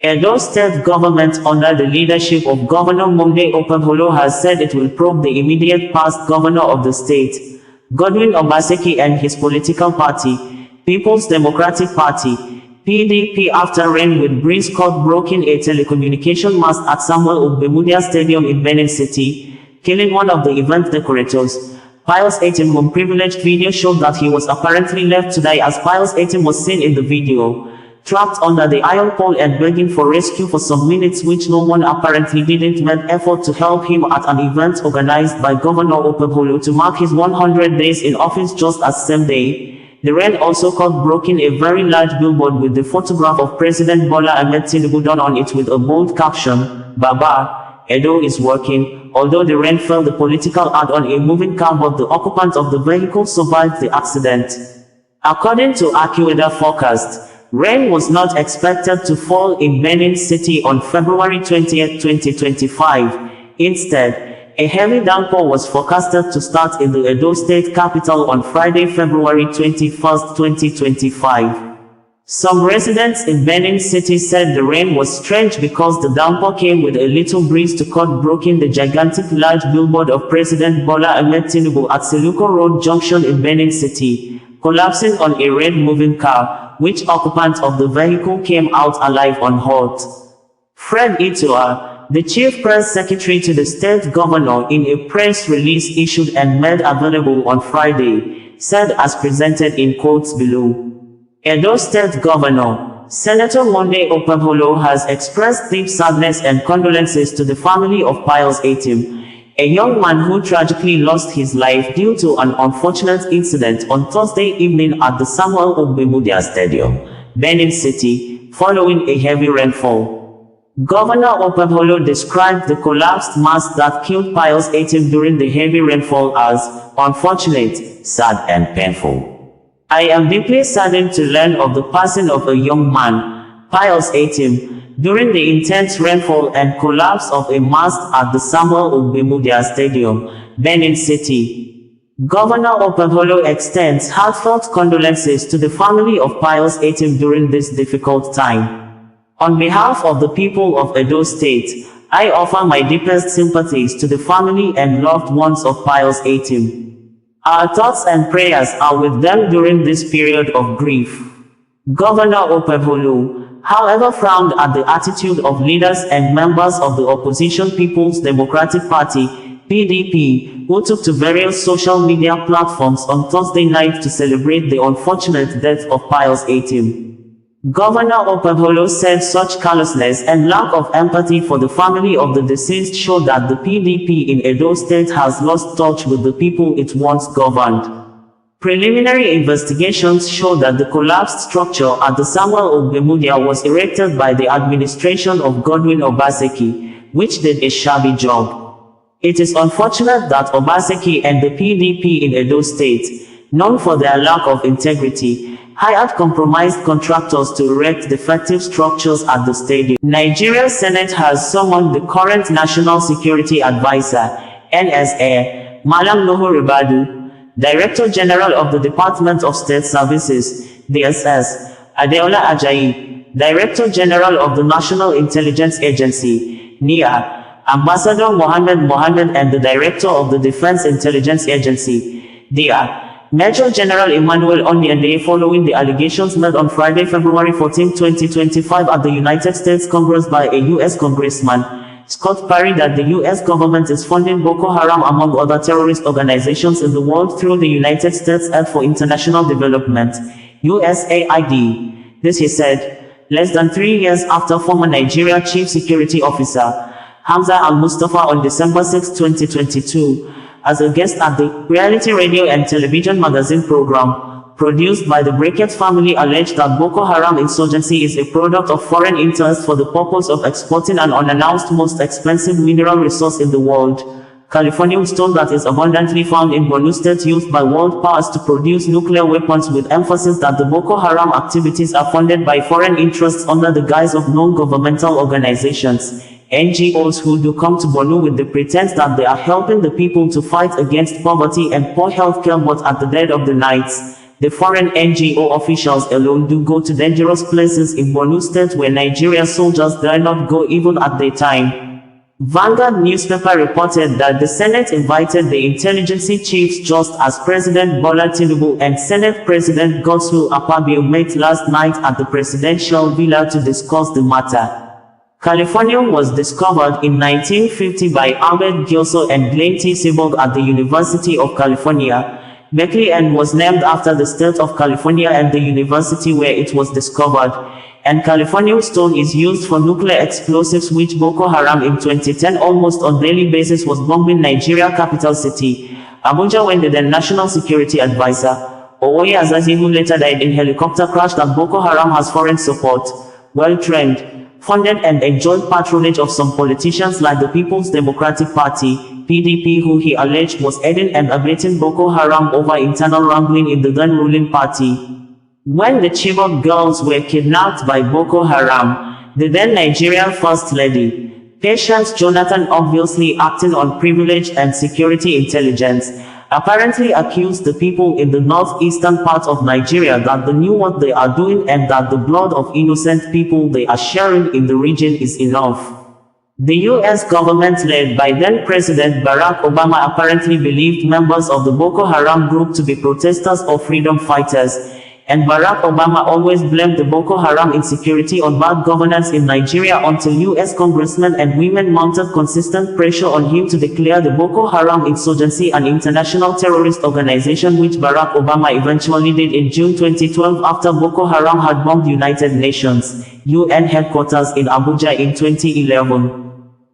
Edo State Government under the leadership of Governor Monday Okpebholo has said it will probe the immediate past governor of the state, Godwin Obaseki, and his political party, People's Democratic Party, PDP, after rain with breeze caught broken a telecommunication mast at Samuel Ogbemudia Stadium in Benin City, killing one of the event decorators, Pius Etim, whom privileged video showed that he was apparently left to die, as Pius Etim was seen in the video trapped under the iron pole and begging for rescue for some minutes, which no one apparently didn't make effort to help him at an event organized by Governor Okpebholo to mark his 100 days in office. Just as same day, the rain also caught broken a very large billboard with the photograph of President Bola Ahmed Tinubu done on it with a bold caption, "Baba, Edo is working." Although the rain fell, the political ad on a moving car, but the occupant of the vehicle survived the accident. According to AccuWeather forecast, rain was not expected to fall in Benin City on February 20, 2025. Instead, a heavy downpour was forecasted to start in the Edo State capital on Friday, February 21, 2025. Some residents in Benin City said the rain was strange because the downpour came with a little breeze to cut broken the gigantic large billboard of President Bola Ahmed Tinubu at Seluko Road Junction in Benin City, collapsing on a red moving car, which occupant of the vehicle came out alive unhurt. Fred Itoa, the chief press secretary to the state governor, in a press release issued and made available on Friday, said, as presented in quotes below, Edo State Governor, Senator Monday Okpebholo, has expressed deep sadness and condolences to the family of Pius Etim, a young man who tragically lost his life due to an unfortunate incident on Thursday evening at the Samuel Ogbemudia Stadium, Benin City, following a heavy rainfall. Governor Okpebholo described the collapsed mast that killed Pius Etim during the heavy rainfall as unfortunate, sad and painful. "I am deeply saddened to learn of the passing of a young man, Pius Etim, during the intense rainfall and collapse of a mast at the Samuel Ogbemudia Stadium, Benin City." Governor Okpebholo extends heartfelt condolences to the family of Pius Etim during this difficult time. "On behalf of the people of Edo State, I offer my deepest sympathies to the family and loved ones of Pius Etim. Our thoughts and prayers are with them during this period of grief." Governor Okpebholo, however, frowned at the attitude of leaders and members of the opposition People's Democratic Party, PDP, who took to various social media platforms on Thursday night to celebrate the unfortunate death of Pius Etim. Governor Okpebholo said such callousness and lack of empathy for the family of the deceased show that the PDP in Edo State has lost touch with the people it once governed. Preliminary investigations show that the collapsed structure at the Samuel Ogbemudia was erected by the administration of Godwin Obaseki, which did a shabby job. It is unfortunate that Obaseki and the PDP in Edo State, known for their lack of integrity, hired compromised contractors to erect defective structures at the stadium. Nigeria's Senate has summoned the current National Security Advisor, NSA, Malam Nuhu Ribadu, Director General of the Department of State Services, DSS, Adeola Ajayi, Director General of the National Intelligence Agency, NIA, Ambassador Mohammed and the Director of the Defense Intelligence Agency, DIA, Major General Emmanuel Onyende, following the allegations made on Friday, February 14, 2025 at the United States Congress by a U.S. Congressman, Scott Perry, that the U.S. government is funding Boko Haram among other terrorist organizations in the world through the United States Aid for International Development, USAID. This, he said, less than 3 years after former Nigeria Chief Security Officer Hamza Al-Mustafa on December 6, 2022, as a guest at the reality radio and television magazine program produced by the Brackett family, alleged that Boko Haram insurgency is a product of foreign interest for the purpose of exporting an unannounced most expensive mineral resource in the world, Californium stone, that is abundantly found in Borno State, used by world powers to produce nuclear weapons, with emphasis that the Boko Haram activities are funded by foreign interests under the guise of non-governmental organizations, NGOs, who do come to Borno with the pretense that they are helping the people to fight against poverty and poor healthcare, but at the dead of the night, The foreign NGO officials alone do go to dangerous places in Borno State where Nigeria soldiers dare not go even at daytime. Vanguard newspaper reported that the Senate invited the intelligence chiefs just as President Bola Tinubu and Senate President Godwin Obaseki met last night at the presidential villa to discuss the matter. Californium was discovered in 1950 by Ahmed Tinubu and Glenn T. Seaborg at the University of California, Berkeley, and was named after the state of California and the university where it was discovered. And Californium stone is used for nuclear explosives, which Boko Haram in 2010 almost on daily basis was bombing Nigeria capital city, Abuja, when the then National Security Advisor, Owoye Azazi, who later died in helicopter crash, that Boko Haram has foreign support, well-trained, funded and enjoyed patronage of some politicians like the People's Democratic Party, PDP, who he alleged was aiding and abetting Boko Haram over internal wrangling in the then ruling party. When the Chibok girls were kidnapped by Boko Haram, the then Nigerian First Lady, Patience Jonathan, obviously acting on privilege and security intelligence, apparently accused the people in the northeastern part of Nigeria that they knew what they are doing and that the blood of innocent people they are sharing in the region is enough. The U.S. government, led by then President Barack Obama, apparently believed members of the Boko Haram group to be protesters or freedom fighters, and Barack Obama always blamed the Boko Haram insecurity on bad governance in Nigeria until U.S. congressmen and women mounted consistent pressure on him to declare the Boko Haram insurgency an international terrorist organization, which Barack Obama eventually did in June 2012 after Boko Haram had bombed United Nations UN headquarters in Abuja in 2011.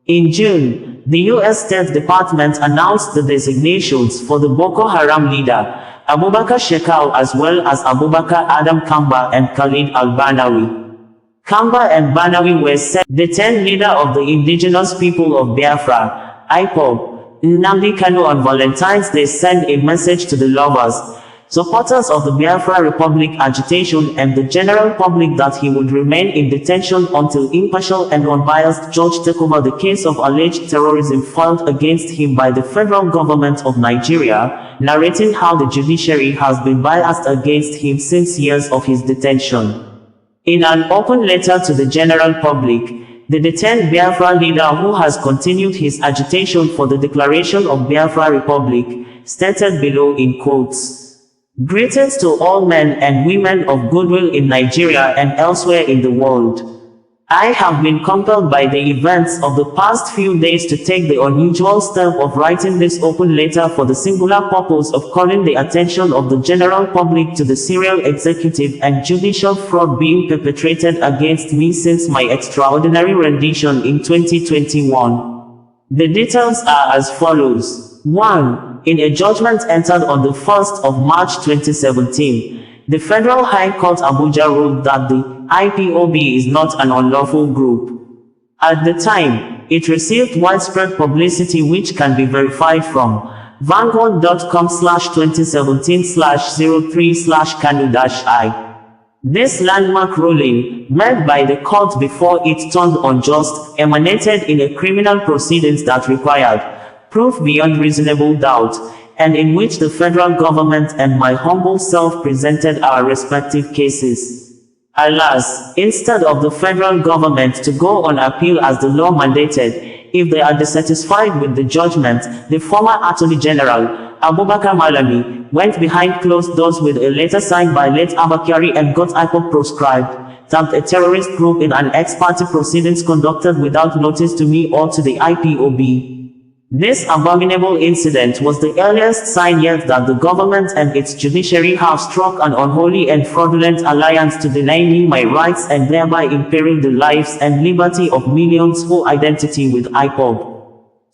In June, the U.S. State Department announced the designations for the Boko Haram leader, Abubakar Shekau, as well as Abubakar Adam Kamba and Khalid al-Banawi. Kamba and Banawi were said the 10th leader of the indigenous people of Biafra, IPOB. Nnamdi Kanu on Valentine's Day sent a message to the lovers, supporters of the Biafra Republic agitation and the general public that he would remain in detention until impartial and unbiased judge take over the case of alleged terrorism filed against him by the federal government of Nigeria, narrating how the judiciary has been biased against him since years of his detention. In an open letter to the general public, the detained Biafra leader, who has continued his agitation for the declaration of Biafra Republic, stated below in quotes, "Greetings to all men and women of goodwill in Nigeria and elsewhere in the world. I have been compelled by the events of the past few days to take the unusual step of writing this open letter for the singular purpose of calling the attention of the general public to the serial executive and judicial fraud being perpetrated against me since my extraordinary rendition in 2021. The details are as follows. 1. In a judgment entered on the 1st of March 2017, the Federal High Court Abuja ruled that the IPOB is not an unlawful group. At the time, it received widespread publicity which can be verified from vanguard.com/2017/03/Kanu-I. This landmark ruling, made by the court before it turned unjust, emanated in a criminal proceedings that required proof beyond reasonable doubt, and in which the federal government and my humble self presented our respective cases. Alas, instead of the federal government to go on appeal as the law mandated, if they are dissatisfied with the judgment, the former Attorney General, Abubakar Malami, went behind closed doors with a letter signed by late Abakari and got IPOB proscribed, tagged a terrorist group in an ex-parte proceedings conducted without notice to me or to the IPOB. This abominable incident was the earliest sign yet that the government and its judiciary have struck an unholy and fraudulent alliance to deny me my rights and thereby imperil the lives and liberty of millions who identity with IPOB.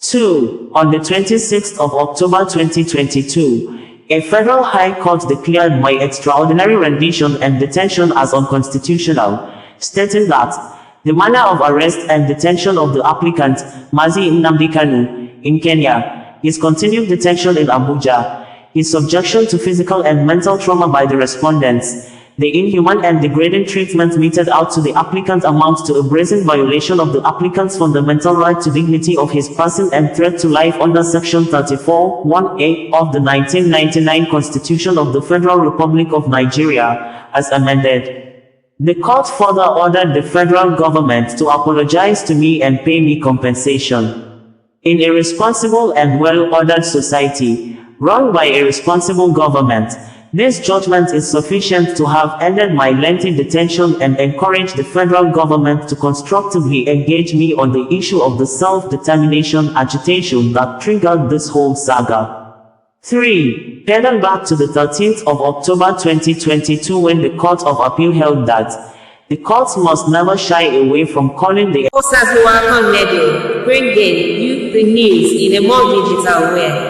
2. On the 26th of October 2022, a federal high court declared my extraordinary rendition and detention as unconstitutional, stating that the manner of arrest and detention of the applicant, Mazi Nnamdi Kanu, in Kenya, his continued detention in Abuja, his subjection to physical and mental trauma by the respondents, The inhuman and degrading treatment meted out to the applicant amounts to a brazen violation of the applicant's fundamental right to dignity of his person and threat to life under Section 34, 1A of the 1999 Constitution of the Federal Republic of Nigeria, as amended. The court further ordered the federal government to apologize to me and pay me compensation. In a responsible and well-ordered society, run by a responsible government, this judgment is sufficient to have ended my lengthy detention and encourage the federal government to constructively engage me on the issue of the self-determination agitation that triggered this whole saga. 3. Pedal back to the 13th of October 2022 when the Court of Appeal held that the courts must never shy away from calling the bringing you the news in a more digital way.